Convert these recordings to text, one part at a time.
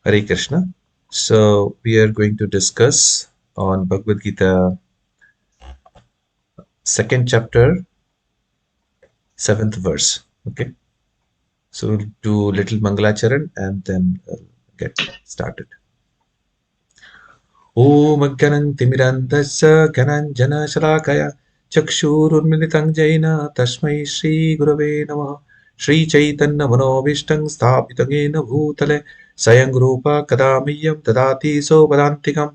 Hare Krishna. So we are going to discuss on Bhagavad Gita, second chapter, seventh verse. Okay. So we'll do little Mangalacharan and then get started. Om Agganam Timirandasya Gananjana Shalakaya Chakshurunmilitam Jaina Tasmai Shri Gurave Namaha Shri Chaitanya Manobishtam Sthapitam Yena Bhutale Sayang Rupa Kadamiyam Tadati Sopadantikam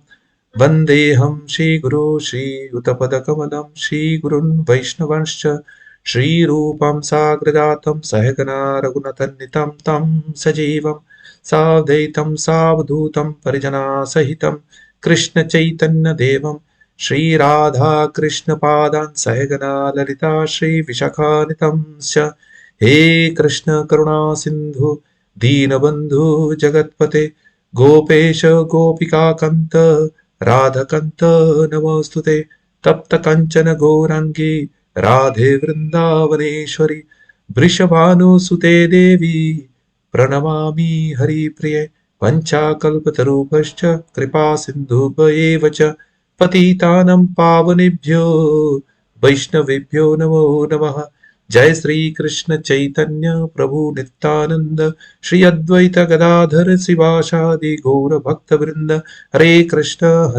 Vandeham Shri Guru Shri Utapadakamalam Shri Gurun Vaishnavanscha Shri Rupam Sagradatam Sahagana Raghunatanitam Tam Sajivam Savdaitam Savdhutam Parijana Sahitam Krishna Chaitanya Devam Shri Radha Krishna Padan Sahagana Lalita Shri Vishakanitam Sya He Krishna Karuna Sindhu Deenabandhu Jagatpate Gopesha Gopika Kanta Radhakanta Namostute Tapta Kanchana Gourangi Radhe Vrindavaneshwari Vrishabhanu Sute Devi Pranamami Hari Priye Panchakalpatarupascha Kripa Sindhubha Eva cha Patitanam Pavanebhyo Vaishnavebhyo Namo Namaha Jai Sri Krishna Chaitanya Prabhu Nityananda Shri Advaita Gadadhar Sivasadi Gaura Bhakta Vrinda Hare Krishna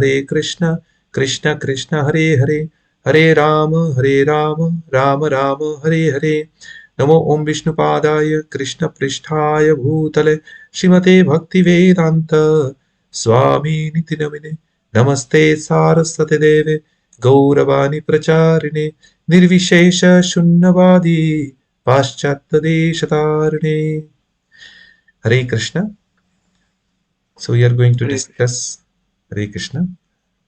Krishna Krishna Hare Hare Hare Rama Rama Rama Hare Hare Namo Om Vishnupadaya Krishna Pristhaya Bhutale Shrimate Bhaktivedanta Swami Nitinamine Namaste Saraswate Deve Gauravani Pracharine Nirvishesha Shunnavadi Paschatadeshatarine. Hare Krishna. So we are going to discuss Hare Krishna.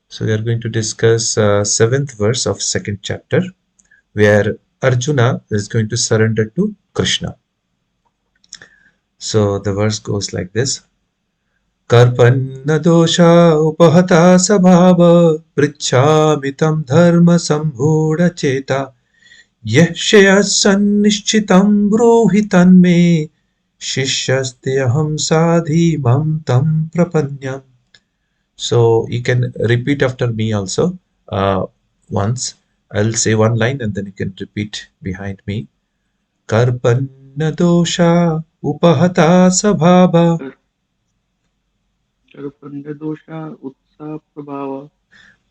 So we are going to discuss seventh verse of second chapter, where Arjuna is going to surrender to Krishna. So the verse goes like this. Karpanna dosha upahata sabhava prichhamitam dharma sambhuda cheta yashya sannischitam bruhitan me shishyasteham sadhi mam tam prapanyam. So you can repeat after me also once. I'll say one line and then you can repeat behind me. Karpanna dosha upahata sabhava dosha utsa prabhava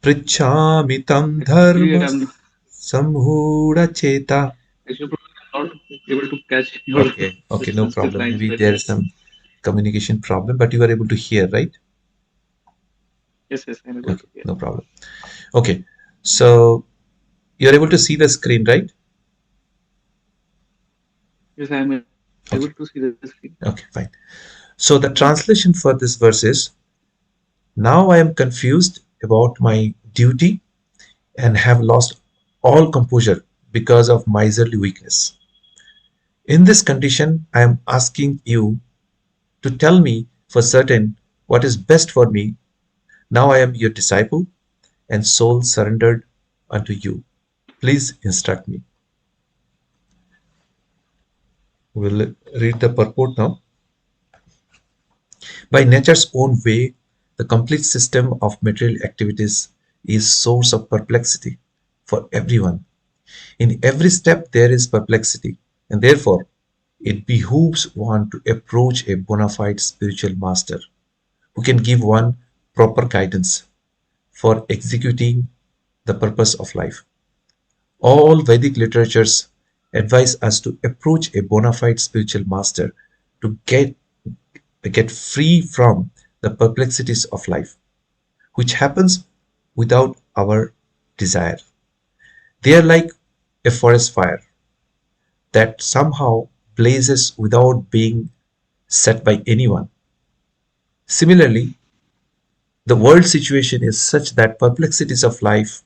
Prichhamitam dharma samhura cheta. Actually, I'm not able to catch your Okay, no Sanskrit problem. lines Maybe very there well. is some communication problem, but you are able to hear, right? Yes, I'm able Okay, to hear. no problem. Okay, so you're able to see the screen, right? Yes, I'm able Okay, to see the screen. okay, fine. So the translation for this verse is, now I am confused about my duty and have lost all composure because of miserly weakness. In this condition, I am asking you to tell me for certain what is best for me. Now I am your disciple and soul surrendered unto you. Please instruct me. We'll read the purport now. By nature's own way, the complete system of material activities is source of perplexity for everyone. In every step there is perplexity, and therefore it behooves one to approach a bona fide spiritual master who can give one proper guidance for executing the purpose of life. All Vedic literatures advise us to approach a bona fide spiritual master to get free from the perplexities of life, which happens without our desire. They are like a forest fire that somehow blazes without being set by anyone. Similarly, the world situation is such that perplexities of life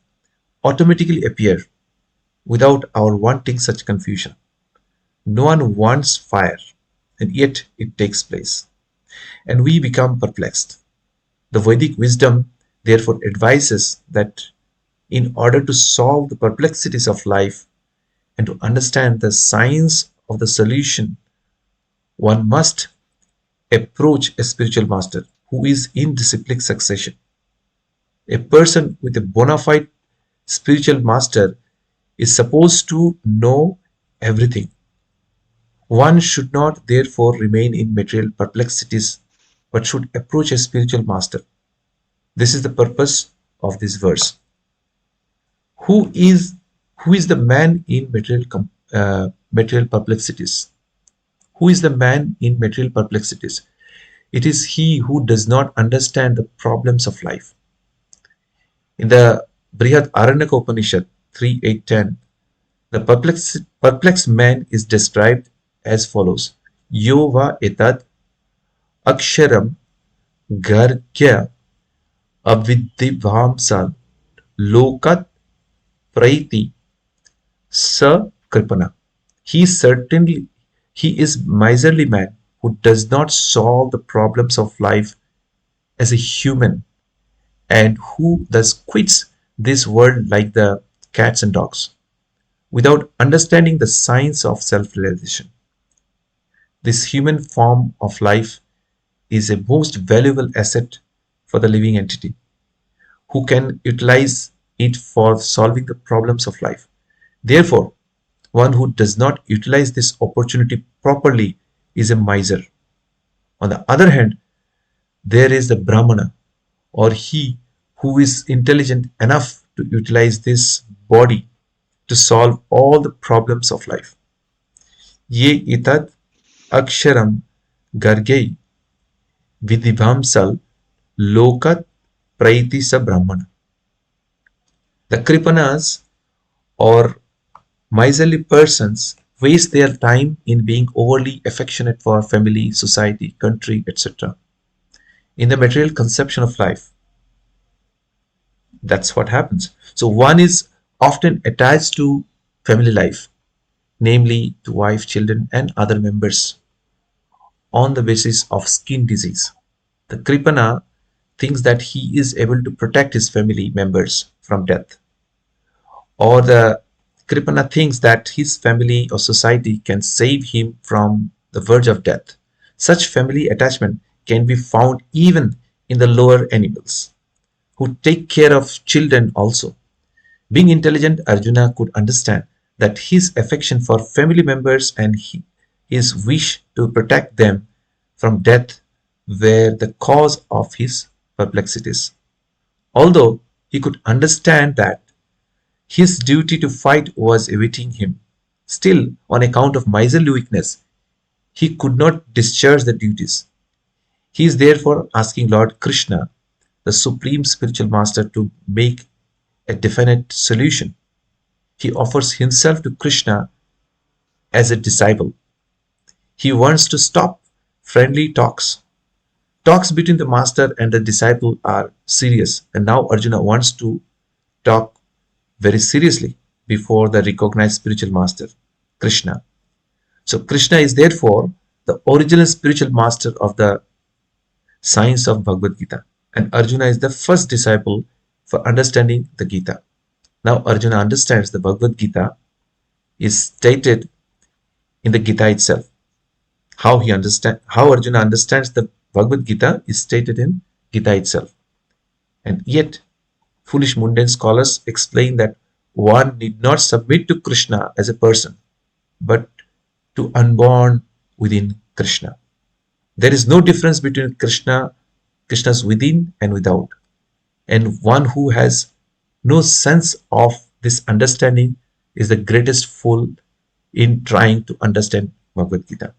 automatically appear without our wanting such confusion. No one wants fire, and yet it takes place, and we become perplexed. The Vedic wisdom therefore advises that in order to solve the perplexities of life and to understand the science of the solution, one must approach a spiritual master who is in disciplic succession. A person with a bona fide spiritual master is supposed to know everything. One should not therefore remain in material perplexities but should approach a spiritual master. This is the purpose of this verse. Who is who is the man in material perplexities? Who is the man in material perplexities? It is he who does not understand the problems of life. In the Brihad Aranyaka Upanishad 3.8.10, the perplexed man is described as follows: Yova etad aksharam gargya avidivamsal lokat praiti sa kripana. He is miserly man who does not solve the problems of life as a human and who thus quits this world like the cats and dogs without understanding the science of self-realization. This human form of life is a most valuable asset for the living entity who can utilize it for solving the problems of life. Therefore, one who does not utilize this opportunity properly is a miser. On the other hand, there is the Brahmana, or he who is intelligent enough to utilize this body to solve all the problems of life. Ye itad aksharam gargei vidivamsal lokat praiti sa brahmana. The Kripanas or miserly persons waste their time in being overly affectionate for family, society, country, etc. In the material conception of life, that's what happens. So one is often attached to family life, namely to wife, children, and other members, on the basis of skin disease. The Kripana thinks that he is able to protect his family members from death, or the Kripana thinks that his family or society can save him from the verge of death. Such family attachment can be found even in the lower animals, who take care of children also. Being intelligent, Arjuna could understand that his affection for family members and his wish to protect them from death were the cause of his perplexities. Although he could understand that his duty to fight was awaiting him, still, on account of miserly weakness, he could not discharge the duties. He is therefore asking Lord Krishna, the supreme spiritual master, to make a definite solution. He offers himself to Krishna as a disciple. He wants to stop friendly talks. Talks between the master and the disciple are serious, and now Arjuna wants to talk very seriously before the recognized spiritual master, Krishna. So, Krishna is therefore the original spiritual master of the science of Bhagavad Gita, and Arjuna is the first disciple for understanding the Gita. Now, Arjuna understands the Bhagavad Gita is stated in the Gita itself. How Arjuna understands the Bhagavad Gita is stated in Gita itself. And yet, foolish mundane scholars explain that one need not submit to Krishna as a person, but to unborn within Krishna. There is no difference between Krishna's within and without. And one who has no sense of this understanding is the greatest fool in trying to understand Bhagavad Gita.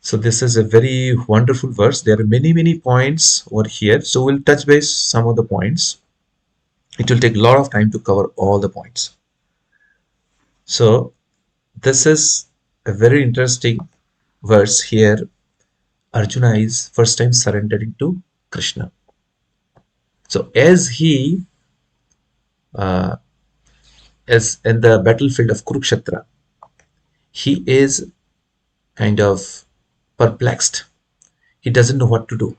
So this is a very wonderful verse. There are many points over here. So we'll touch base some of the points. It will take a lot of time to cover all the points. So this is a very interesting verse here. Arjuna is first time surrendering to Krishna. So as he is in the battlefield of Kurukshetra, he is kind of perplexed. He doesn't know what to do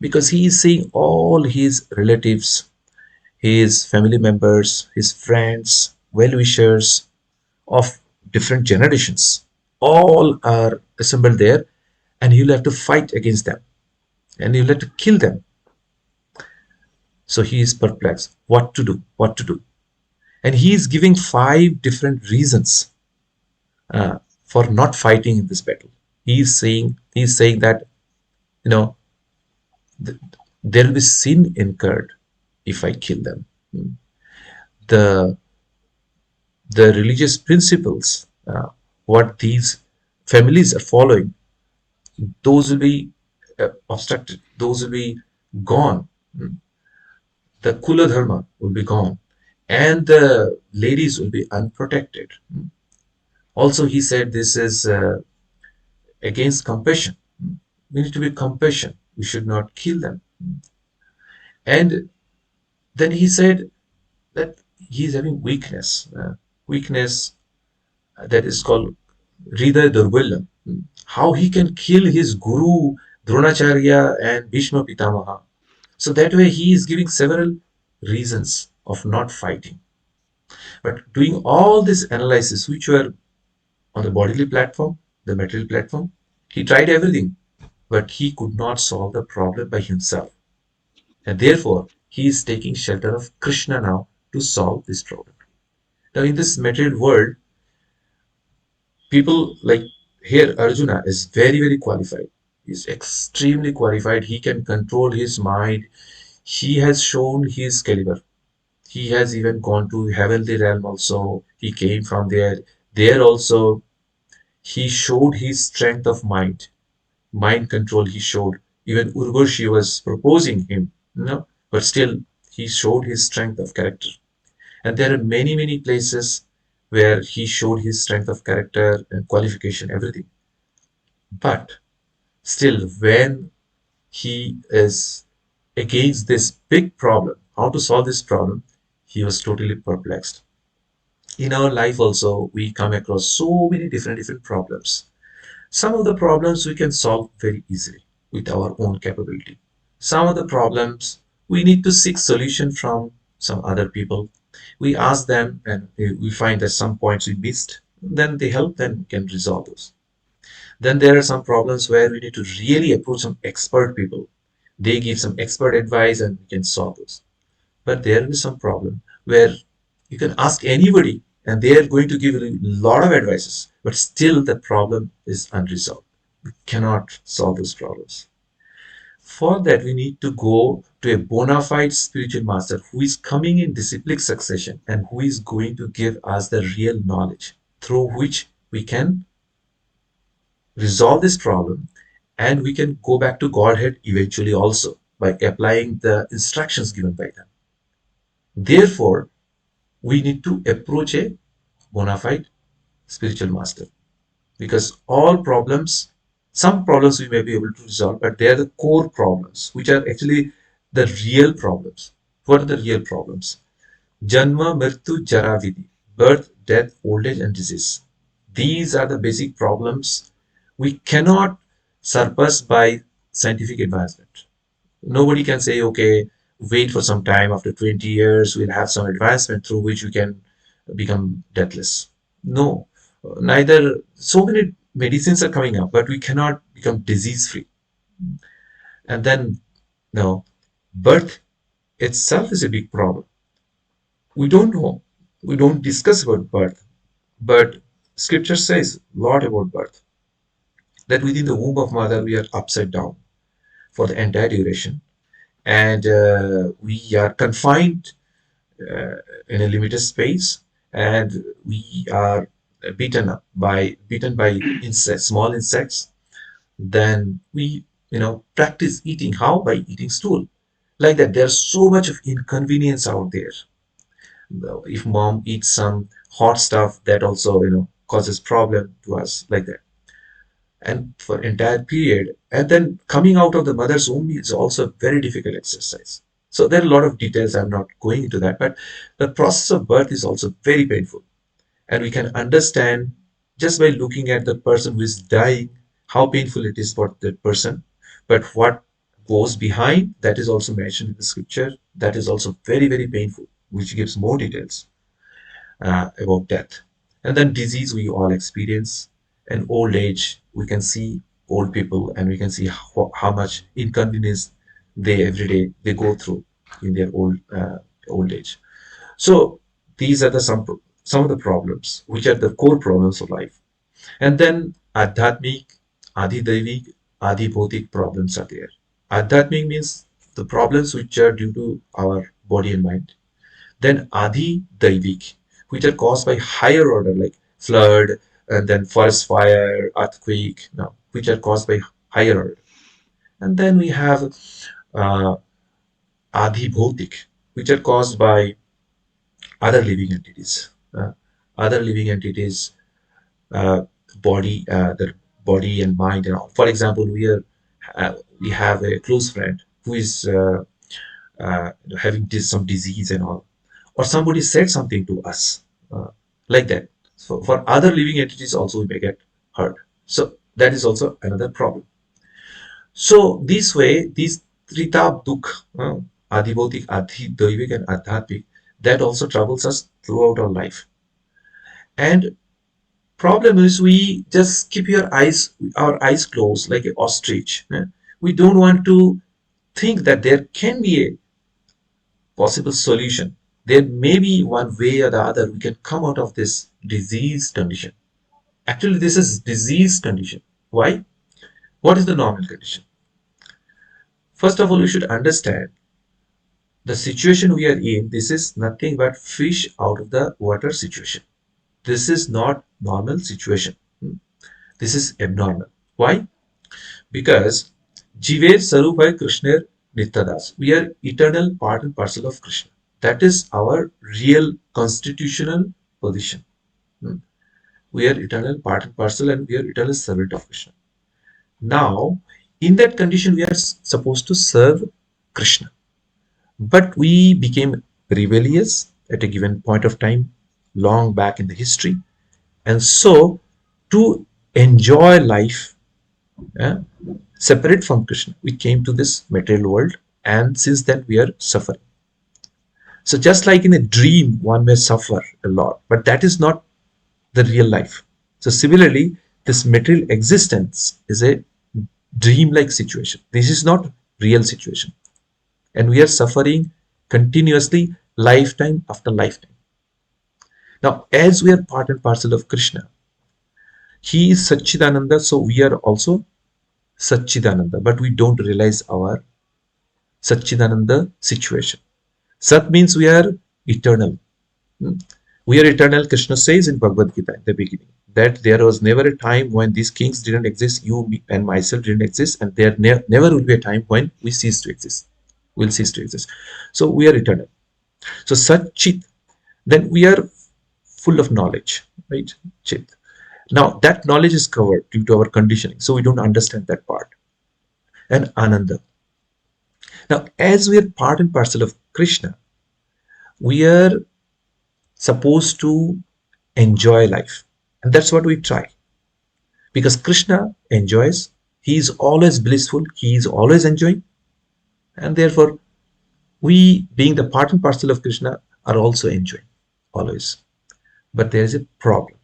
because he is seeing all his relatives, his family members, his friends, well-wishers of different generations, all are assembled there, and you'll have to fight against them, and you'll have to kill them. So he is perplexed. What to do? What to do? And he is giving five different reasons for not fighting in this battle. He is saying that, you know, th- there will be sin incurred if I kill them. The the religious principles, what these families are following, those will be obstructed. Those will be gone. The Kula Dharma will be gone, and the ladies will be unprotected. Also, he said this is against compassion. We need to be compassion. We should not kill them. And then he said that he is having weakness, weakness that is called Hridaya Durvillam. How he can kill his guru Dronacharya and Bhishma Pitamaha. So that way he is giving several reasons of not fighting. But doing all this analysis, which were on the bodily platform, the material platform, he tried everything, but he could not solve the problem by himself. And therefore, he is taking shelter of Krishna now to solve this problem. Now, in this material world, people like here, Arjuna is very, very qualified. He's extremely qualified. He can control his mind. He has shown his caliber. He has even gone to heavenly realm also. He came from there. There also, he showed his strength of mind control he showed. Even Urvashi was proposing him, but still he showed his strength of character. And there are many, many places where he showed his strength of character and qualification, everything. But still, when he is against this big problem, how to solve this problem, he was totally perplexed. In our life also, we come across so many different problems. Some of the problems we can solve very easily with our own capability. Some of the problems we need to seek solution from some other people. We ask them and we find that some points we missed, then they help, then we can resolve those. Then there are some problems where we need to really approach some expert people. They give some expert advice and we can solve those. But there is some problem where you can ask anybody and they are going to give you a lot of advices, but still the problem is unresolved. We cannot solve those problems. For that, we need to go to a bona fide spiritual master who is coming in disciplic succession and who is going to give us the real knowledge through which we can resolve this problem and we can go back to Godhead eventually also by applying the instructions given by them. Therefore, we need to approach a bona fide spiritual master because all problems, some problems we may be able to resolve, but they are the core problems, which are actually the real problems. What are the real problems? Janma, Mrityu, Jara, Vidhi, birth, death, old age, and disease. These are the basic problems we cannot surpass by scientific advancement. Nobody can say, okay, wait for some time, after 20 years, we'll have some advancement through which we can become deathless. No, neither. So many medicines are coming up, but we cannot become disease free. And then, no, birth itself is a big problem. We don't know, we don't discuss about birth, but scripture says a lot about birth. That within the womb of mother we are upside down for the entire duration, and we are confined uh, in a limited space, and we are bitten by insects, small insects. Then we practice eating. How? By eating stool. Like that, there's so much of inconvenience out there. If mom eats some hot stuff, that also causes problem to us, like that. And for entire period, and then coming out of the mother's womb is also a very difficult exercise. So there are a lot of details, I'm not going into that, but the process of birth is also very painful, and we can understand just by looking at the person who is dying how painful it is for that person. But what goes behind, that is also mentioned in the scripture, that is also very, very painful, which gives more details about death. And then disease we all experience, and old age we can see. old people, and we can see how much inconvenience they every day they go through in their old age. So these are the some of the problems which are the core problems of life. And then adhyatmic, adi daivik, adi bhautik problems are there. Adhyatmic means the problems which are due to our body and mind. Then adi daivik, which are caused by higher order like flood and then forest fire, earthquake, now which are caused by higher order. And then we have uh, adi bhautik, which are caused by other living entities. Other living entities, uh, their body and mind and all. For example, we have a close friend who is having some disease and all, or somebody said something to us like that. So for other living entities also we may get hurt. So that is also another problem. So this way, these Trita Dukh, Adhibautik, Adhidaivik, and Adhyatmik, that also troubles us throughout our life. And problem is we just keep our eyes closed like an ostrich. We don't want to think that there can be a possible solution. There may be one way or the other we can come out of this disease condition. Actually, this is disease condition. Why? What is the normal condition? First of all, you should understand the situation we are in. This is nothing but fish out of the water situation. This is not normal situation. This is abnormal. Why? Because Jiver Sarupai Krishna Nityadas. We are eternal part and parcel of Krishna. That is our real constitutional position. We are eternal part and parcel, and we are eternal servant of Krishna. Now, in that condition, we are supposed to serve Krishna. But we became rebellious at a given point of time, long back in the history. And so, to enjoy life, uh, separate from Krishna, we came to this material world, and since then we are suffering. So, just like in a dream, one may suffer a lot, but that is not the real life. So, similarly, this material existence is a dream-like situation. This is not real situation, and we are suffering continuously, lifetime after lifetime. Now, as we are part and parcel of Krishna, He is Satchidananda, so we are also Satchidananda, but we don't realize our Satchidananda situation. Sat means we are eternal. We are eternal. Krishna says in Bhagavad Gita in the beginning that there was never a time when these kings didn't exist, you me, and myself didn't exist, and there never will be a time when we cease to exist. We'll cease to exist. So we are eternal. So Sat Chit, then we are full of knowledge, right? Chit. Now that knowledge is covered due to our conditioning, so we don't understand that part. And Ananda. Now, as we are part and parcel of Krishna, we are supposed to enjoy life. And that's what we try. Because Krishna enjoys, he is always blissful, he is always enjoying. And therefore, we, being the part and parcel of Krishna, are also enjoying, always. But there is a problem.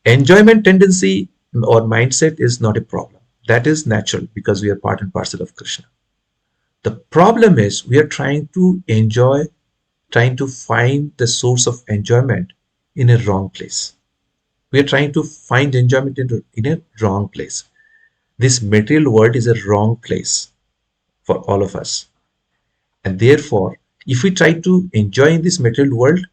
Enjoyment tendency or mindset is not a problem. That is natural because we are part and parcel of Krishna. The problem is we are trying to enjoy, trying to find the source of enjoyment in a wrong place. We are trying to find enjoyment in a wrong place. This material world is a wrong place for all of us. And therefore, if we try to enjoy in this material world,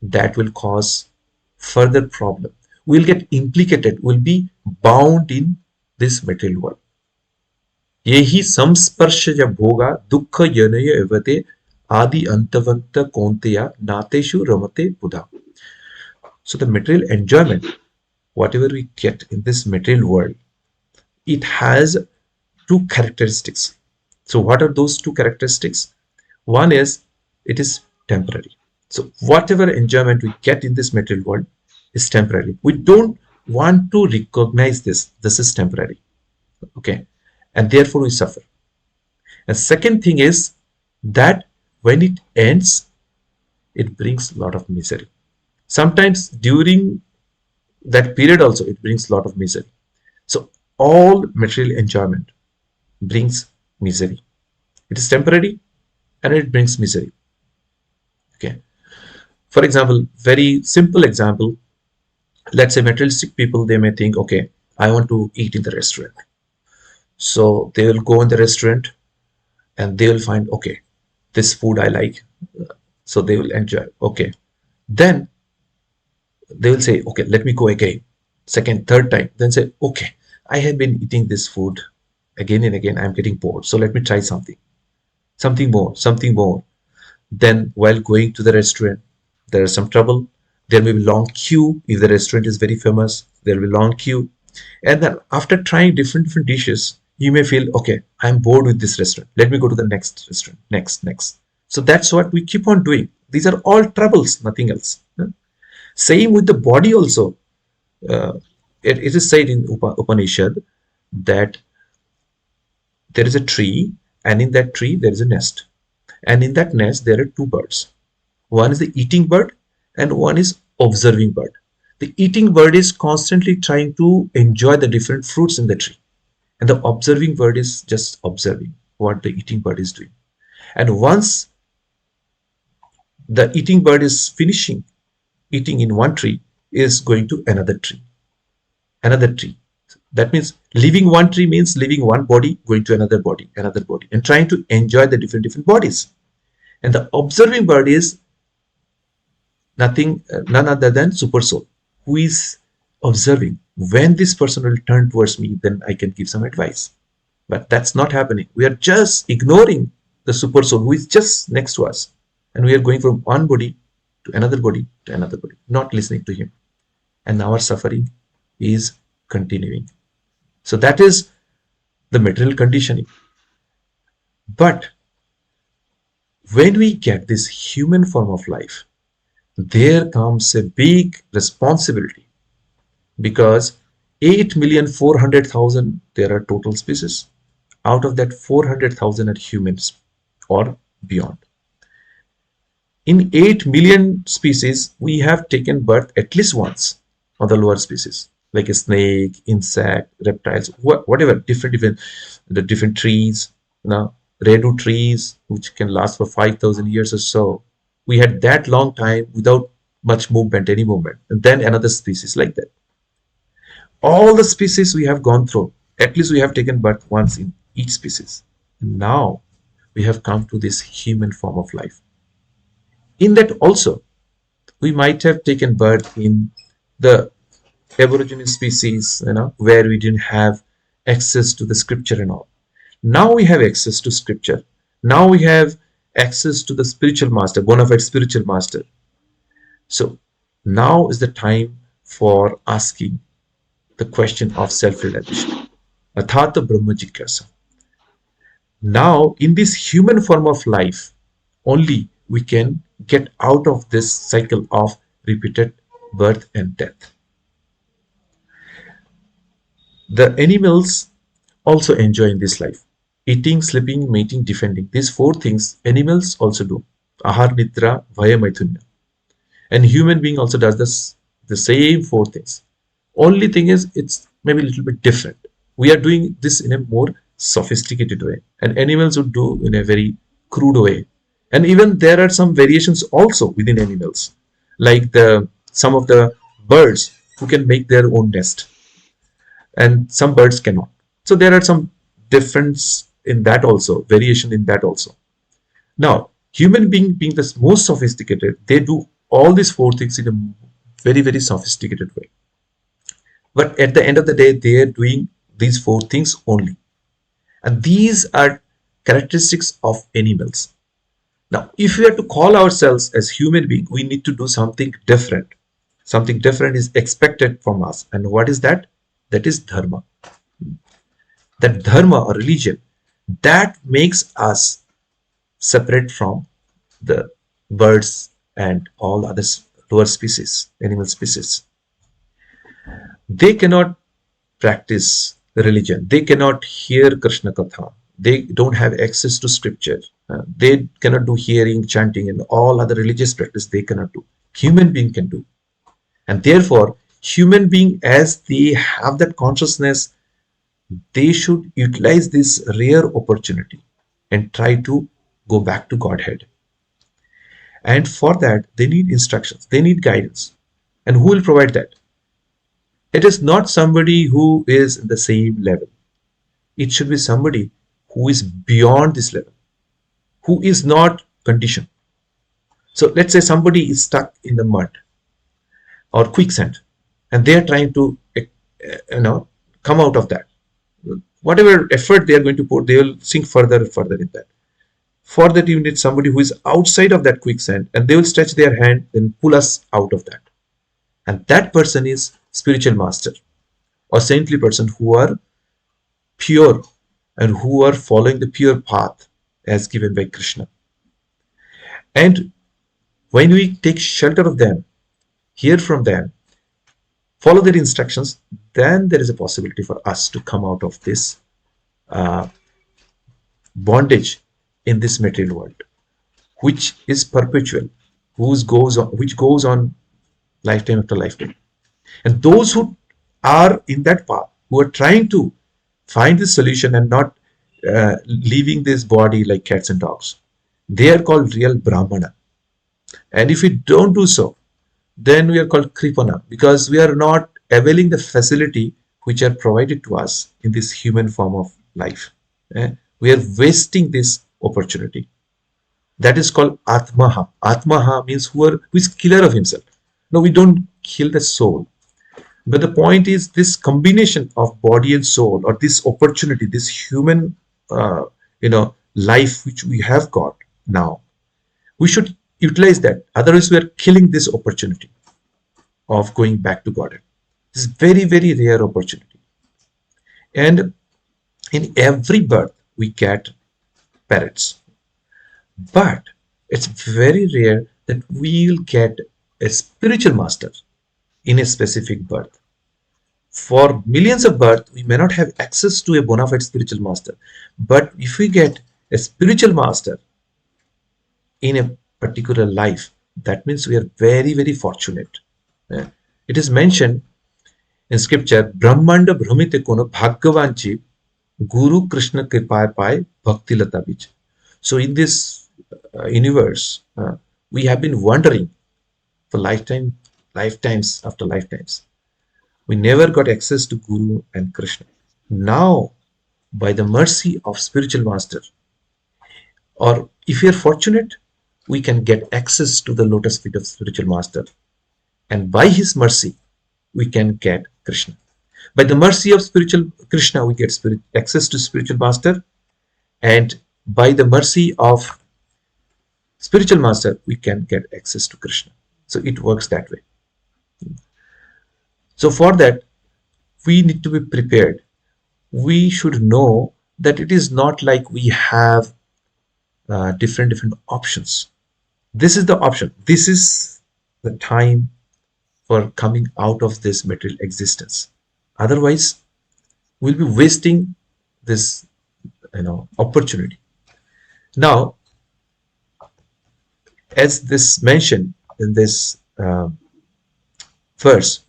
that will cause further problem. We'll get implicated, we'll be bound in this material world. Yehi samsparshya bhoga dukkha yanaya evate adi antavanta konteya nateshu ramate buddha. So the material enjoyment, whatever we get in this material world, it has two characteristics. So what are those two characteristics? One is it is temporary. So whatever enjoyment we get in this material world is temporary. We don't want to recognize this. This is temporary. Okay. And therefore we suffer. And second thing is that when it ends, it brings a lot of misery. Sometimes during that period also, it brings a lot of misery. So all material enjoyment brings misery. It is temporary and it brings misery. Okay. For example, very simple example, let's say materialistic people, they may think, okay, I want to eat in the restaurant. So they will go in the restaurant and they will find, okay, this food I like. So they will enjoy. Okay. Then they will say, okay, let me go again. Second, third time. Then say, okay, I have been eating this food again and again. I'm getting bored. So let me try something. Something more, something more. Then while going to the restaurant, there is some trouble. There may be long queue. If the restaurant is very famous, there will be long queue. And then after trying different dishes, you may feel, okay, I'm bored with this restaurant. Let me go to the next restaurant. Next. So that's what we keep on doing. These are all troubles, nothing else. Same with the body also. Uh, it is said in Upanishad that there is a tree, and in that tree there is a nest. And in that nest there are two birds. One is the eating bird and one is observing bird. The eating bird is constantly trying to enjoy the different fruits in the tree. And the observing bird is just observing what the eating bird is doing. And once the eating bird is finishing eating in one tree, is going to another tree. Another tree. That means leaving one tree means leaving one body, going to another body, and trying to enjoy the different bodies. And the observing bird is none other than super soul, who is observing. When this person will turn towards me, then I can give some advice. But that's not happening. We are just ignoring the super soul who is just next to us. And we are going from one body to another body to another body, not listening to him. And our suffering is continuing. So that is the material conditioning. But when we get this human form of life, there comes a big responsibility, because 8,400,000 there are total species. Out of that, 400,000 are humans or beyond. In 8 million species, we have taken birth at least once on the lower species, like a snake, insect, reptiles, whatever, different trees, redwood trees, which can last for 5,000 years or so. We had that long time without much movement, any movement, and then another species like that. All the species we have gone through, at least we have taken birth once in each species. And now we have come to this human form of life. In that also, we might have taken birth in the Aboriginal species, where we didn't have access to the scripture and all. Now we have access to scripture. Now we have access to the spiritual master, bona fide spiritual master. So now is the time for asking the question of self-realization. Athata Brahma Jigyasa. Now, in this human form of life, only we can get out of this cycle of repeated birth and death. The animals also enjoy in this life. Eating, sleeping, mating, defending. These four things animals also do. Ahar, Nidra, Bhaya, Maithunya. And human being also does the same four things. Only thing is, it's maybe a little bit different. We are doing this in a more sophisticated way, and animals would do in a very crude way. And even there are some variations also within animals, like some of the birds who can make their own nest, and some birds cannot. So there are some difference in that also, variation in that also. Now, human being being the most sophisticated, they do all these four things in a very sophisticated way. But at the end of the day, they are doing these four things only. And these are characteristics of animals. Now, if we are to call ourselves as human beings, we need to do something different. Something different is expected from us. And what is that? That is dharma. That dharma or religion, that makes us separate from the birds and all other lower species, animal species. They cannot practice religion. They cannot hear Krishna Katha. They don't have access to scripture. They cannot do hearing, chanting, and all other religious practice they cannot do. Human being can do. And therefore, human being, as they have that consciousness they should utilize this rare opportunity and try to go back to Godhead. And for that, they need instructions, they need guidance. And who will provide that? It is not somebody who is in the same level. It should be somebody who is beyond this level, who is not conditioned. So let's say somebody is stuck in the mud or quicksand, and they are trying to, come out of that. Whatever effort they are going to put, they will sink further and further in that. For that, you need somebody who is outside of that quicksand, and they will stretch their hand and pull us out of that. And that person is spiritual master or saintly person who are pure and who are following the pure path as given by Krishna. And when we take shelter of them, hear from them, follow their instructions, then there is a possibility for us to come out of this uh, bondage in this material world, which is perpetual, which goes on lifetime after lifetime. And those who are in that path, who are trying to find this solution and not leaving this body like cats and dogs, they are called real Brahmana. And if we don't do so, then we are called Kripana, because we are not availing the facility which are provided to us in this human form of life. We are wasting this opportunity. That is called Atmaha. Atmaha means who is killer of himself. No, we don't kill the soul. But the point is this combination of body and soul, or this opportunity, this human, life which we have got now, we should utilize that. Otherwise, we are killing this opportunity of going back to Godhead. This is very, very rare opportunity. And in every birth, we get parents. But it's very rare that we'll get a spiritual master in a specific birth. For millions of births, we may not have access to a bona fide spiritual master. But if we get a spiritual master in a particular life, that means we are very, very fortunate. It is mentioned in scripture, Brahmanda Bhramite Kono Bhagavanchi Guru Krishna Kripa Pai Bhakti Lata Bij. So in this universe, we have been wandering for lifetimes after lifetimes. We never got access to Guru and Krishna. Now, by the mercy of spiritual master, or if we are fortunate, we can get access to the lotus feet of spiritual master. And by his mercy, we can get Krishna. By the mercy of spiritual Krishna, we get access to spiritual master. And by the mercy of spiritual master, we can get access to Krishna. So it works that way. So for that, we need to be prepared. We should know that it is not like we have different options. This is the option. This is the time for coming out of this material existence. Otherwise, we'll be wasting this opportunity. Now, as this mentioned in this verse,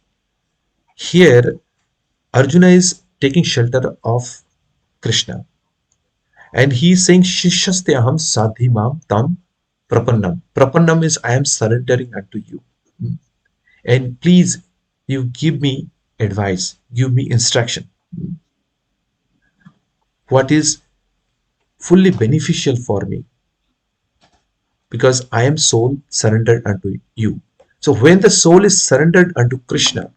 here Arjuna is taking shelter of Krishna, and he is saying Shishyaste aham sadhimam tam prapannam. Prapannam is I am surrendering unto you, and please you give me advice, give me instruction, what is fully beneficial for me, because I am soul surrendered unto you. So when the soul is surrendered unto Krishna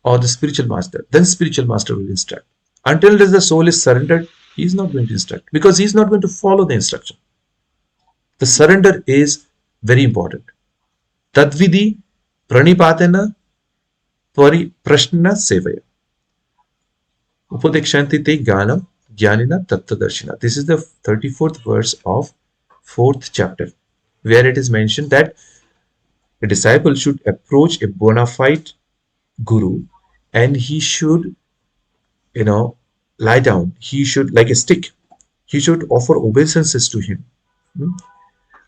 or the spiritual master, then spiritual master will instruct. Until the soul is surrendered, he is not going to instruct, because he is not going to follow the instruction. The surrender is very important. Tadvidi pranipatena pari prashna sevaya. Upadekshanti te jnanam jnanina tattadarshina. This is the 34th verse of 4th chapter, where it is mentioned that a disciple should approach a bona fide guru, and he should, lie down. He should, like a stick, he should offer obeisances to him.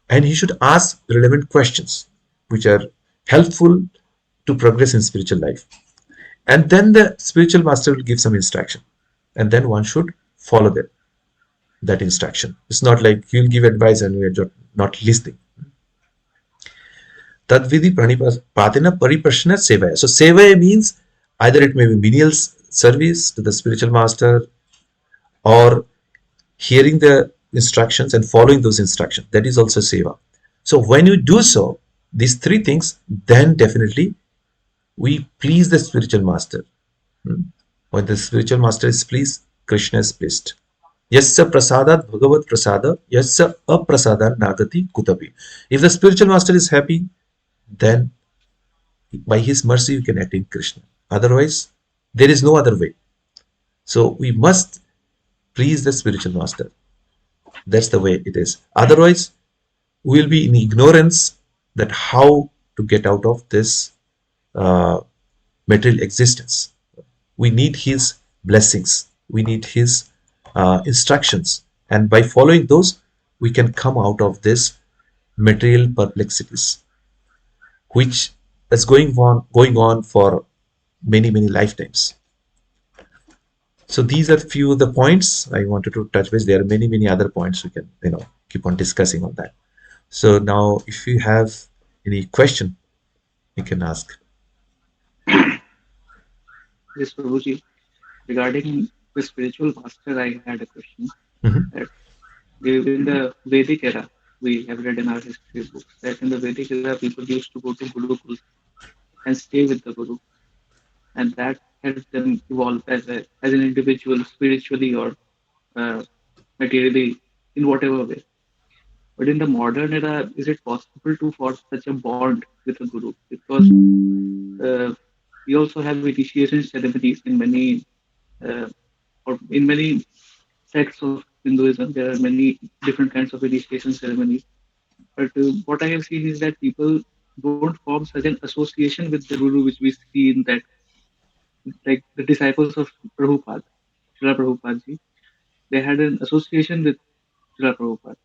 And he should ask relevant questions which are helpful to progress in spiritual life. And then the spiritual master will give some instruction, and then one should follow that instruction. It's not like he'll give advice and we're not listening. Tadvidi pranipatena pariprashna sevaya. So sevaya means either it may be menial service to the spiritual master, or hearing the instructions and following those instructions. That is also seva. So when you do so, these three things, then definitely we please the spiritual master. When the spiritual master is pleased, Krishna is pleased. Yasya prasadat bhagavat prasada, yasya aprasadat nagati kutapi. If the spiritual master is happy, then by his mercy you can attain Krishna. Otherwise, there is no other way. So we must please the spiritual master. That's the way it is. Otherwise, we will be in ignorance that how to get out of this material existence. We need his blessings. We need his instructions. And by following those, we can come out of this material perplexities, which is going on for many lifetimes. So these are few of the points I wanted to touch base. There are many other points we can keep on discussing on that. So now, if you have any question, you can ask. Yes, Prabhuji. Regarding the spiritual master, I had a question Mhm. that in the Vedic era, we have read in our history books that in the Vedic era, people used to go to Gurukul and stay with the Guru, and that helped them evolve as an individual, spiritually or uh, materially, in whatever way. But in the modern era, is it possible to forge such a bond with a guru? Because we also have initiation ceremonies in many or in many sects of Hinduism. There are many different kinds of initiation ceremonies. But what I have seen is that people don't form such an association with the guru, which we see in that, like the disciples of Prabhupada, Srila Prabhupada ji, they had an association with Srila Prabhupada.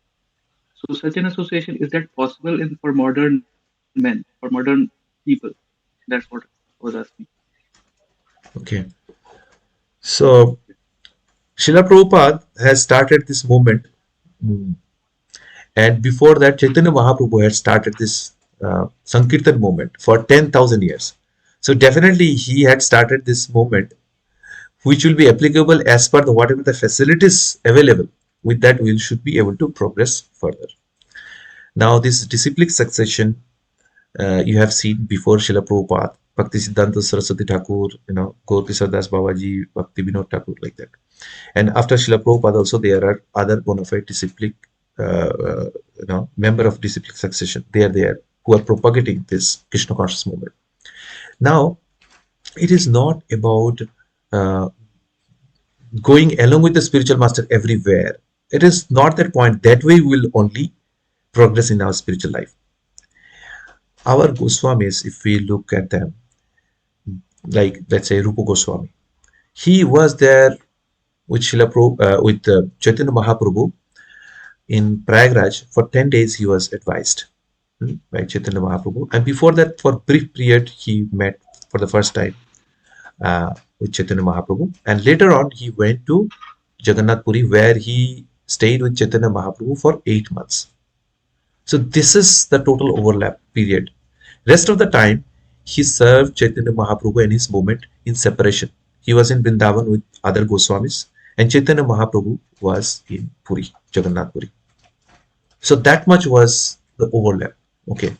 So such an association, is that possible in for modern men, for modern people? That's what I was asking. Okay. So Srila Prabhupada has started this movement, mm, and before that, Chaitanya Mahaprabhu had started this Sankirtan movement for 10,000 years. So definitely he had started this movement, which will be applicable as per the whatever the facilities available. With that, we should be able to progress further. Now, this disciplic succession you have seen before Srila Prabhupada, Bhakti Siddhanta Saraswati Thakur, Gaur Kishore Das Babaji, Bhakti Vinod Thakur, like that. And after Srila Prabhupada also, there are other bona fide disciplic, member of disciplic succession. They are there who are propagating this Krishna conscious movement. Now, it is not about uh, going along with the spiritual master everywhere. It is not that point. That way we will only progress in our spiritual life. Our Goswamis, if we look at them, like let's say Rupa Goswami, he was there with Chaitanya Mahaprabhu in Prayagraj for 10 days. He was advised by Chaitanya Mahaprabhu, and before that, for brief period, he met for the first time with Chaitanya Mahaprabhu, and later on he went to Jagannath Puri, where he stayed with Chaitanya Mahaprabhu for 8 months. So this is the total overlap period. Rest of the time, he served Chaitanya Mahaprabhu and his movement in separation. He was in Vrindavan with other Goswamis, and Chaitanya Mahaprabhu was in Puri, Jagannath Puri. So that much was the overlap. Okay.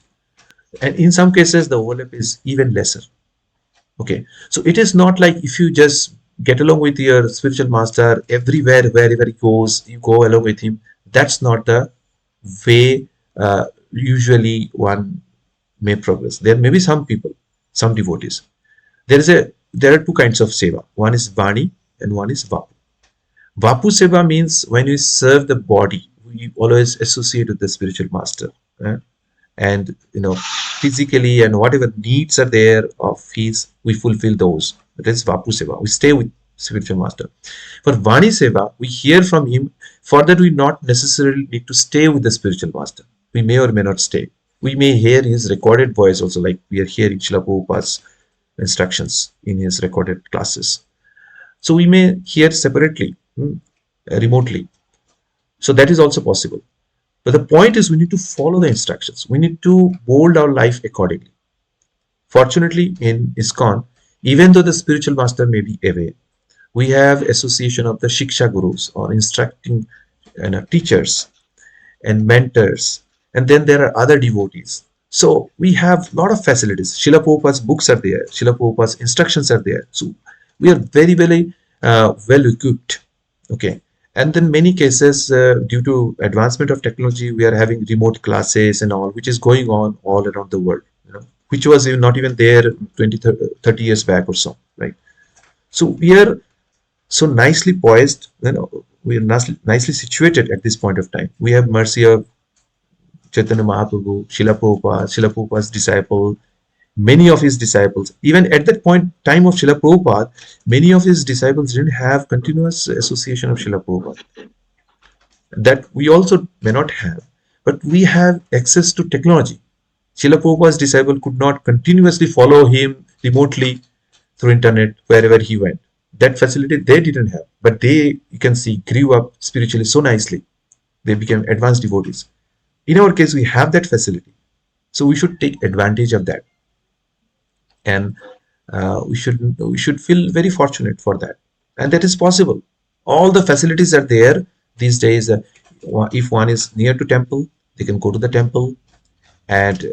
And in some cases, the overlap is even lesser. Okay. So it is not like if you just get along with your spiritual master everywhere, wherever he goes, you go along with him. That's not the way usually one may progress. There may be some people, some devotees. There are two kinds of seva. One is Vani and one is Vapu. Vapu seva means when you serve the body, we always associate with the spiritual master. eh? And physically and whatever needs are there of his, we fulfill those. That is Vapu seva. We stay with spiritual master. For Vani seva, we hear from him. For that, we not necessarily need to stay with the spiritual master. We may or may not stay. We may hear his recorded voice also, like we are hearing Srila Prabhupada's instructions in his recorded classes. So we may hear separately, remotely. So that is also possible. But the point is, we need to follow the instructions. We need to mold our life accordingly. Fortunately, in ISKCON, even though the spiritual master may be away, we have association of the Shiksha Gurus or instructing teachers and mentors, and then there are other devotees. So we have a lot of facilities. Srila Prabhupada's books are there, Srila Prabhupada's instructions are there. So we are very, very well equipped. Okay. And then many cases, due to advancement of technology, we are having remote classes and all, which is going on all around the world, which was not even there 20, 30 years back or so, right? So we are so nicely poised, we are nicely situated at this point of time. We have mercy of Chaitanya Mahaprabhu, Srila Prabhupada's disciple, many of his disciples. Even at that point time of Srila Prabhupada, many of his disciples didn't have continuous association of Srila Prabhupada. That we also may not have, but we have access to technology. Srila Prabhupada's disciple could not continuously follow him remotely through internet wherever he went. That facility they didn't have, but they, you can see, grew up spiritually so nicely. They became advanced devotees. In our case, we have that facility, so we should take advantage of that, and we should feel very fortunate for that, and that is possible. All the facilities are there these days. If one is near to temple, they can go to the temple and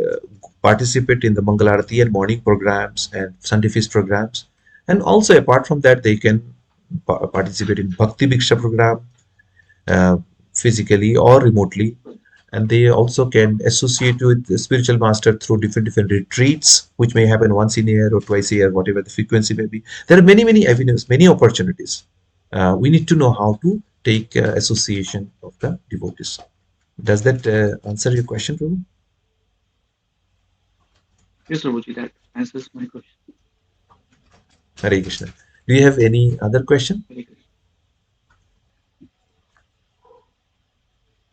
participate in the Mangalarati and morning programs and Sunday feast programs. And also, apart from that, they can participate in Bhakti Bhiksha program, uh, physically or remotely. And they also can associate with the spiritual master through different retreats, which may happen once in a year or twice a year, whatever the frequency may be. There are many avenues, many opportunities. We need to know how to take association of the devotees. Does that answer your question, Prabhu? Yes, Prabhuji, that answers my question. Hare Krishna. Do you have any other question? Very good.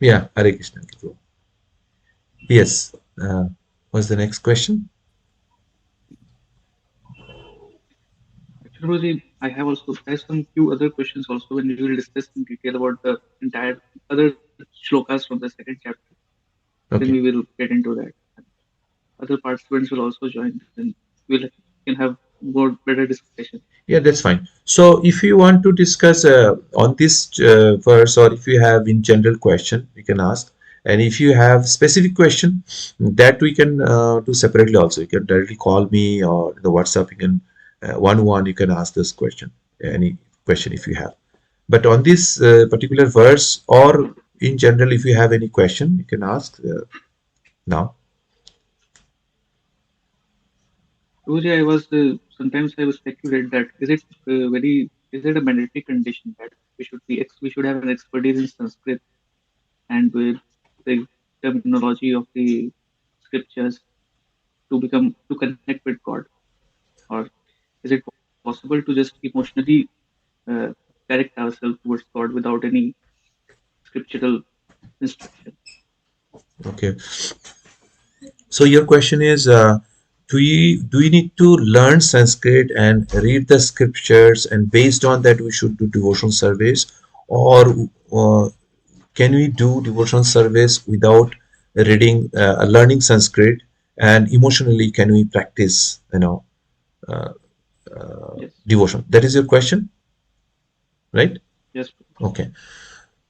Yeah, Hare Krishna. Yes. What's the next question? Actually, Prabhuji, I have some few other questions also when we will discuss in detail about the entire other shlokas from the second chapter. Then we Okay. will get into that. Other participants will also join. Then we'll can have more better discussion. Yeah, that's fine. So if you want to discuss on this verse, or if you have in general question, you can ask. And if you have specific question, that we can do separately also. You can directly call me or the WhatsApp. You can one you can ask this question, any question if you have. But on this particular verse, or in general, if you have any question, you can ask now. Prabhuji, sometimes I was speculate that is it a mandatory condition that we should have an expertise in Sanskrit and with the terminology of the scriptures to connect with God, or is it possible to just emotionally uh, direct ourselves towards God without any scriptural instruction? Okay. So your question is, do we need to learn Sanskrit and read the scriptures, and based on that we should do devotional service, or uh, can we do devotional service without learning Sanskrit, and emotionally can we practice, Yes, devotion? That is your question, right? yes, Okay.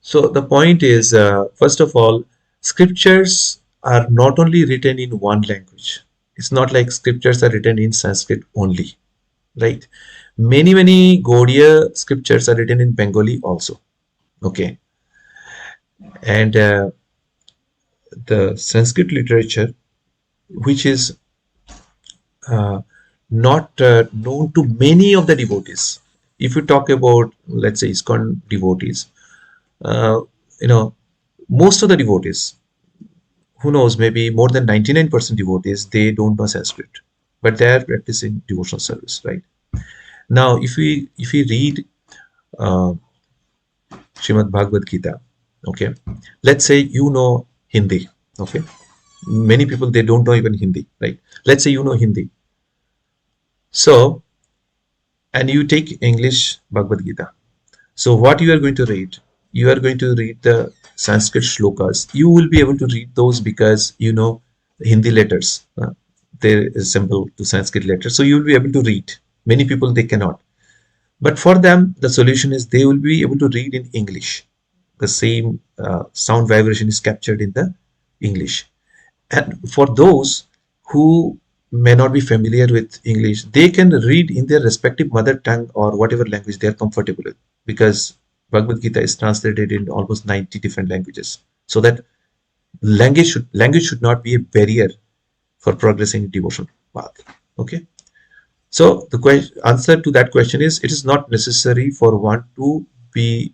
So the point is, first of all, scriptures are not only written in one language. It's not like scriptures are written in Sanskrit only, right? Many Gaudiya scriptures are written in Bengali also. Okay, and the Sanskrit literature, which is not known to many of the devotees. If you talk about, let's say, ISKCON devotees, uh, you know, most of the devotees, who knows, maybe more than 99% devotees, they don't know Sanskrit, but they are practicing devotional service, right? Now, if we read uh, Srimad Bhagavad Gita, okay, let's say you know Hindi, okay. Many people, they don't know even Hindi, right? Let's say you know Hindi. So, and you take English Bhagavad Gita. So what you are going to read? You are going to read the Sanskrit shlokas. You will be able to read those because you know Hindi letters. There is symbol to Sanskrit letters. So you will be able to read. Many people they cannot. But for them, the solution is they will be able to read in English. The same sound vibration is captured in the English. And for those who may not be familiar with English, they can read in their respective mother tongue or whatever language they are comfortable with, because Bhagavad Gita is translated in almost 90 different languages. So that language should not be a barrier for progressing in devotional path. Okay. So the answer to that question is, it is not necessary for one to be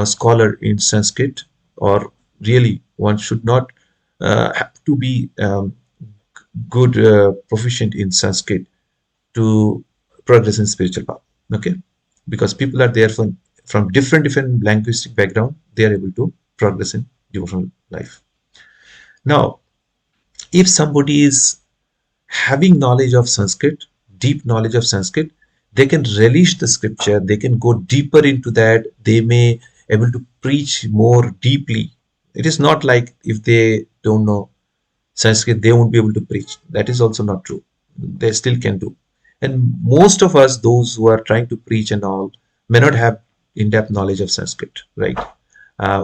scholar in Sanskrit, or really one should not have to be good proficient in Sanskrit to progress in spiritual path. Okay, because people are there from different linguistic background, they are able to progress in devotional life. Now, if somebody is having knowledge of Sanskrit, deep knowledge of Sanskrit, they can relish the scripture, they can go deeper into that, they may able to preach more deeply. It is not like if they don't know Sanskrit, they won't be able to preach. That is also not true. They still can do. And most of us, those who are trying to preach and all, may not have in-depth knowledge of Sanskrit, right?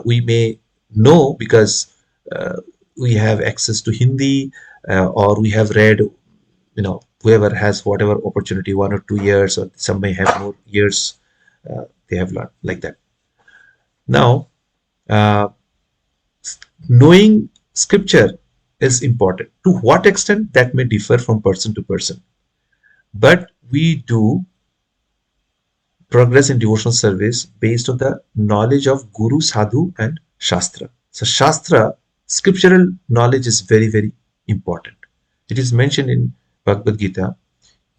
We may know because we have access to Hindi, or we have read, whoever has whatever opportunity, 1 or 2 years, or some may have more years, they have learned like that. Now, uh, knowing scripture is important. To what extent, that may differ from person to person, but we do progress in devotional service based on the knowledge of Guru, Sadhu, and Shastra. So Shastra, scriptural knowledge is very, very important. It is mentioned in Bhagavad Gita,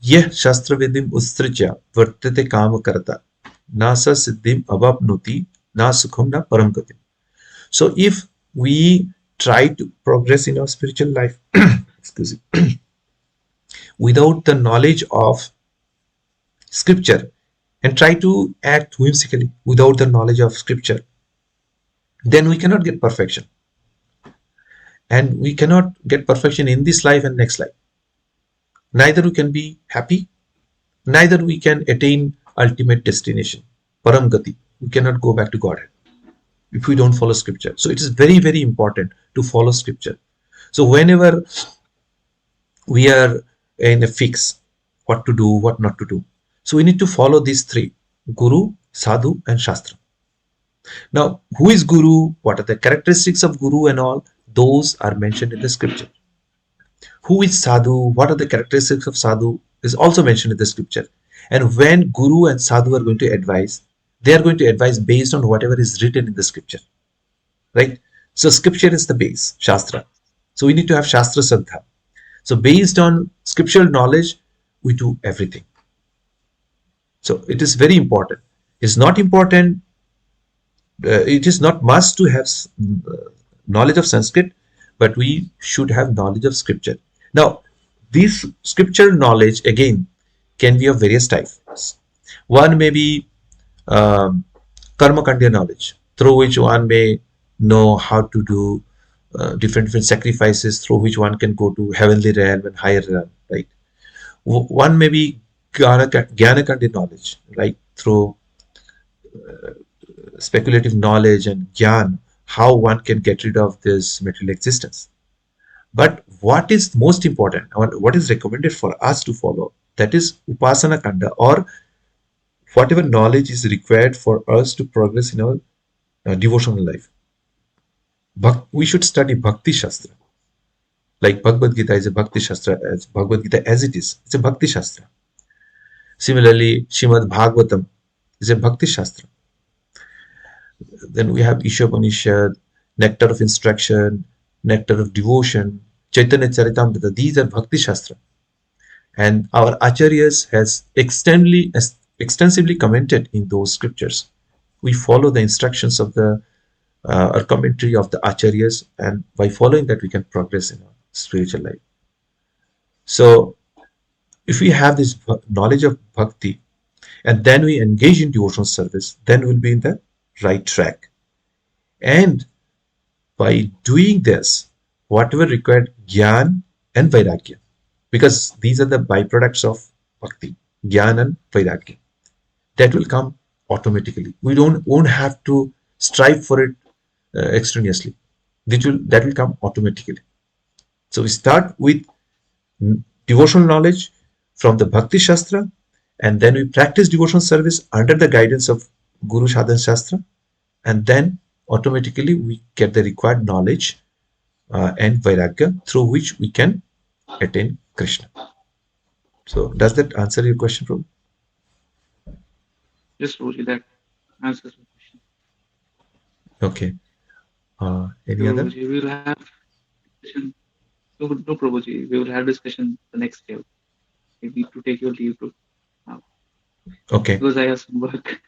Yeh Shastra Vidim Ustrija Vartate Kama Karata Nasa Siddhim Avapnuti Na Sukham Na Param Gatim. So if we try to progress in our spiritual life, excuse me, without the knowledge of scripture, and try to act whimsically without the knowledge of scripture, then we cannot get perfection. And we cannot get perfection in this life and next life. Neither we can be happy, neither we can attain ultimate destination, Param Gati. We cannot go back to Godhead if we don't follow scripture. So it is very, very important to follow scripture. So whenever we are in a fix, what to do, what not to do, so we need to follow these three: Guru, Sadhu, and Shastra. Now, who is Guru? What are the characteristics of Guru and all? Those are mentioned in the scripture. Who is Sadhu? What are the characteristics of Sadhu? Is also mentioned in the scripture. And when Guru and Sadhu are going to advise, they are going to advise based on whatever is written in the scripture. Right? So scripture is the base, Shastra. So we need to have Shastra Saddha. So based on scriptural knowledge, we do everything. So it is very important. It's not important, it is not must to have knowledge of Sanskrit, but we should have knowledge of scripture. Now, this scriptural knowledge again can be of various types. One may be karma kandya knowledge, through which one may know how to do different sacrifices, through which one can go to heavenly realm and higher realm, right? One may be jnana kandya knowledge, right? Through speculative knowledge and gyan, how one can get rid of this material existence. But what is most important, or what is recommended for us to follow, that is upasana kanda, or whatever knowledge is required for us to progress in our devotional life. We should study Bhakti Shastra. Like Bhagavad Gita is a Bhakti Shastra, as Bhagavad Gita as it is, it's a Bhakti Shastra. Similarly, Shrimad Bhagavatam is a Bhakti Shastra. Then we have Ishopanishad, Nectar of Instruction, Nectar of Devotion, Chaitanya Charitamrita. These are Bhakti Shastra. And our Acharyas has extensively commented in those scriptures. We follow the instructions of the or commentary of the Acharyas, and by following that we can progress in our spiritual life. So If we have this knowledge of bhakti and then we engage in devotional service, then we'll be in the right track. And by doing this, whatever required jnana and vairagya, because these are the byproducts of bhakti, jnana and vairagya, that will come automatically. We don't won't have to strive for it extraneously. That will come automatically. So we start with devotional knowledge from the Bhakti Shastra, and then we practice devotional service under the guidance of Guru Sadhan Shastra, and then automatically we get the required knowledge and vairagya through which we can attain Krishna. So does that answer your question, Prabhu? Just Roji, that answers the question. Okay. So Any other? Roji, we will have discussion. No, Prabhuji, we will have discussion the next day. I need to take your leave to now Okay. because I have some work.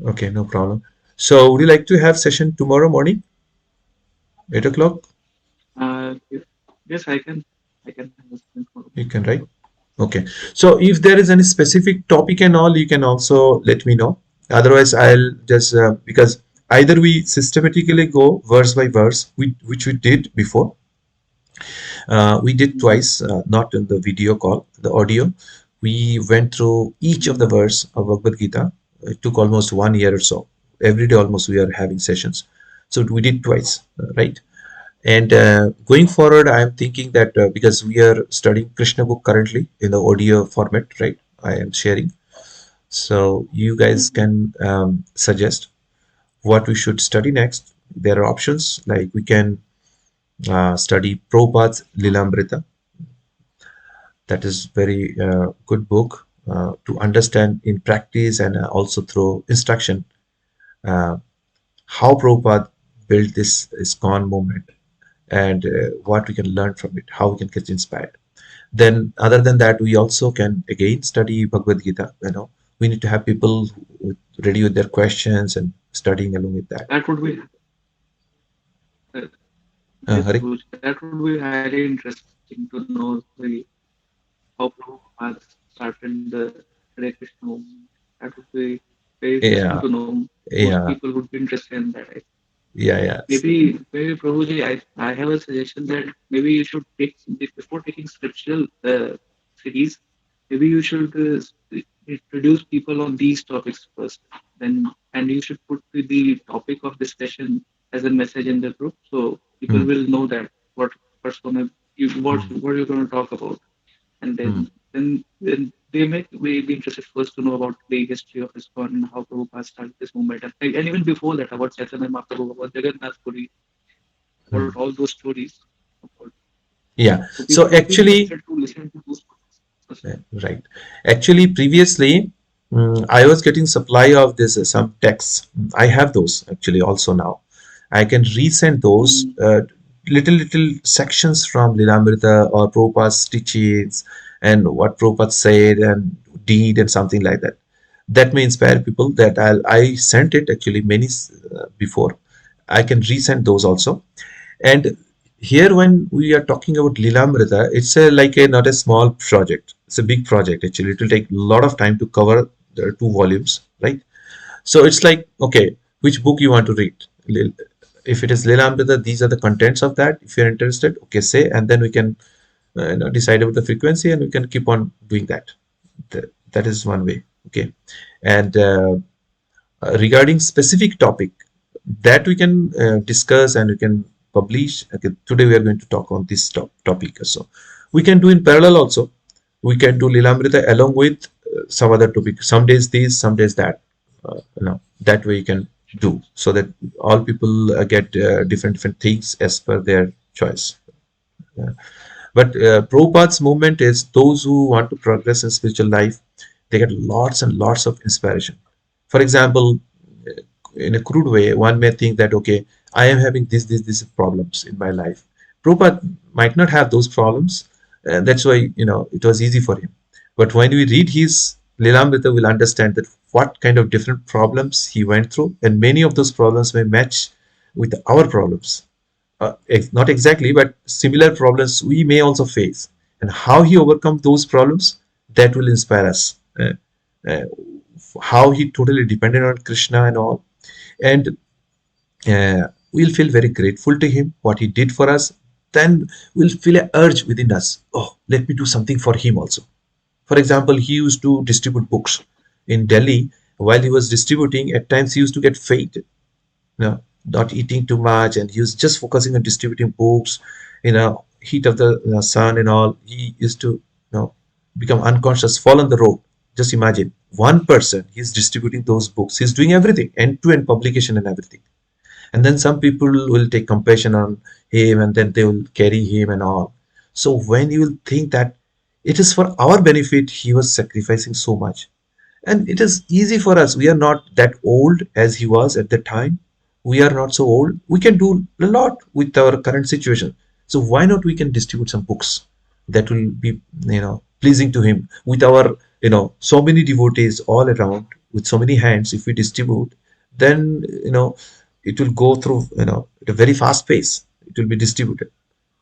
Okay, no problem. So would you like to have session tomorrow morning, 8 o'clock? If, yes, I can. I can have a session tomorrow. You can, right? Okay. So if there is any specific topic and all, you can also let me know. Otherwise, I'll just because either we systematically go verse by verse, which we did before. We did Mhm. twice, not in the video call, the audio. We went through each of the verse of Bhagavad Gita. It took almost 1 year or so. Every day, almost, we are having sessions. So we did twice, right? And going forward, I'm thinking that because we are studying Krishna book currently in the audio format, right? I am sharing. So you guys Mhm. can suggest what we should study next. There are options like we can study Prabhupada's Lilamrita. That is very good book to understand in practice and also through instruction uh, how Prabhupada built this ISKCON movement and what we can learn from it, how we can get inspired. Then, other than that, we also can again study Bhagavad Gita. We need to have people ready with their questions and studying along with that. That would be uh, yes, Hari? Roji. That would be highly interesting to know how Prabhupada started the Hare Krishna movement. That would be very interesting to know. Yeah, Most people would be yeah, interested in that. yeah, yeah. Maybe Prabhuji, I have a suggestion that maybe you should take before taking scriptural series, maybe you should introduce people on these topics first. Then and you should put the topic of discussion as a message in the group, so people Hmm, will know that what's gonna hmm, what you're gonna talk about, and hmm, then they may be interested first to know about the history of ISKCON and how Prabhupada started this movement, and even before that about Chaitanya Mahaprabhu, about Jagannath Puri, about hmm. all those stories. About, Yeah. so people So would be actually, interested to listen to those stories first. right. Actually, previously, I was getting supply of this some texts. I have those actually also now. I can resend those Mm, little sections from Lilamrita or Prabhupada's teachings and what Prabhupada said and did and something like that. That may inspire people. That I sent it actually many before. I can resend those also. And here, when we are talking about Lilamrita, it's like a not a small project. It's a big project actually. It will take a lot of time to cover the 2 volumes, right? So it's like, okay, which book you want to read? If it is Lilamrita, these are the contents of that. If you're interested, okay, say, and then we can decide about the frequency, and we can keep on doing that. That is one way. Okay, and regarding specific topic that we can discuss and we can publish. Okay, today we are going to talk on this topic. So we can do in parallel also. We can do Lilamrita along with some other topic. Some days this, some days that. That way you can do so that all people get different things as per their choice. Yeah. But Prabhupada's movement is those who want to progress in spiritual life, they get lots and lots of inspiration. For example, in a crude way, one may think that, okay, I am having these problems in my life. Prabhupada might not have those problems, and that's why, it was easy for him. But when we read his Lilamrita, we'll understand that what kind of different problems he went through, and many of those problems may match with our problems not exactly, but similar problems we may also face. and how he overcome those problems, that will inspire us. Uh, how he totally depended on Krishna and all, and we'll feel very grateful to him what he did for us. Then we'll feel a urge within us. Oh, let me do something for him also. For example, he used to distribute books in Delhi. While he was distributing, at times he used to get faint, not eating too much, and he was just focusing on distributing books. Heat of the sun and all. He used to, become unconscious, fall on the road. Just imagine one person. He's distributing those books. He's doing everything, end-to-end publication and everything. And then some people will take compassion on him, and then they will carry him and all. So when you will think that it is for our benefit, he was sacrificing so much, and it is easy for us. We are not that old as he was at the time. We are not so old. We can do a lot with our current situation. So why not we can distribute some books that will be, pleasing to him, with our, so many devotees all around, with so many hands. If we distribute, then, it will go through, at a very fast pace. It will be distributed.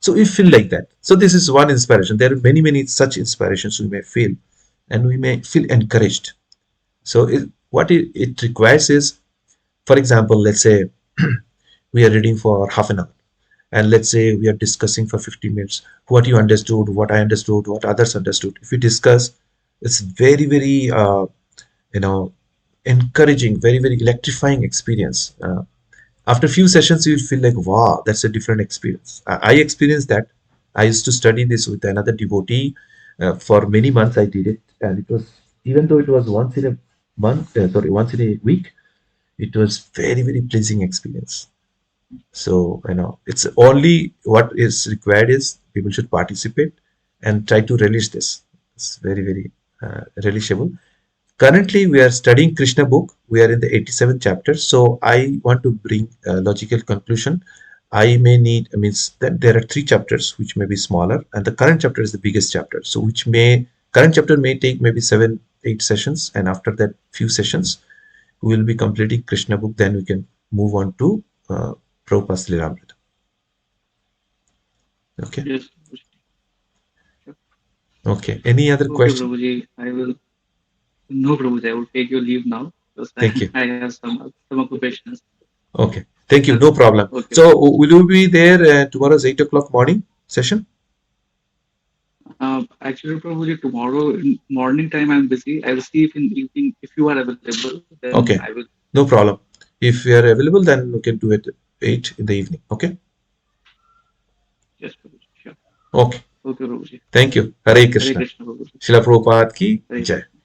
So we feel like that. So this is one inspiration. There are many, many such inspirations we may feel, and we may feel encouraged. So what it requires is, for example, let's say we are reading for half an hour, and let's say we are discussing for 15 minutes. What you understood, what I understood, what others understood. If we discuss, it's very, very, you know, encouraging, very, very electrifying experience. After a few sessions, you will feel like, wow, that's a different experience. I experienced that. I used to study this with another devotee. For many months, I did it, and it was, even though it was once in a month, once in a week, it was very, very pleasing experience. So, it's only what is required is people should participate and try to relish this. It's very, very relishable. Currently, we are studying Krishna book. We are in the 87th chapter. So I want to bring a logical conclusion. I may need, I means that there are three chapters which may be smaller, and the current chapter is the biggest chapter. So current chapter may take maybe 7, 8 sessions, and after that few sessions, we will be completing Krishna book. Then we can move on to Prabhupada's Lilamrita. Okay. Yes, Prabhuji. Sure. Okay. Any other Okay, question? Prabhuji. I will. No, Prabhuji. I will take your leave now because Thank you. I have some occupations. Okay. Thank you. I'll, No problem. okay, So Prabhuji. will you be there tomorrow's 8 o'clock morning session? Actually, Prabhuji, tomorrow in morning time I'm busy. I will see if in evening if you are available. Then I Okay. will. No problem. If you are available, then we can do it 8 in the evening. Okay. Yes, Prabhuji. Sure. Okay. Okay, Prabhuji. Thank you. Hare Hare Krishna. Krishna, Prabhuji. Srila Prabhupada ki Hare jai. Krishna.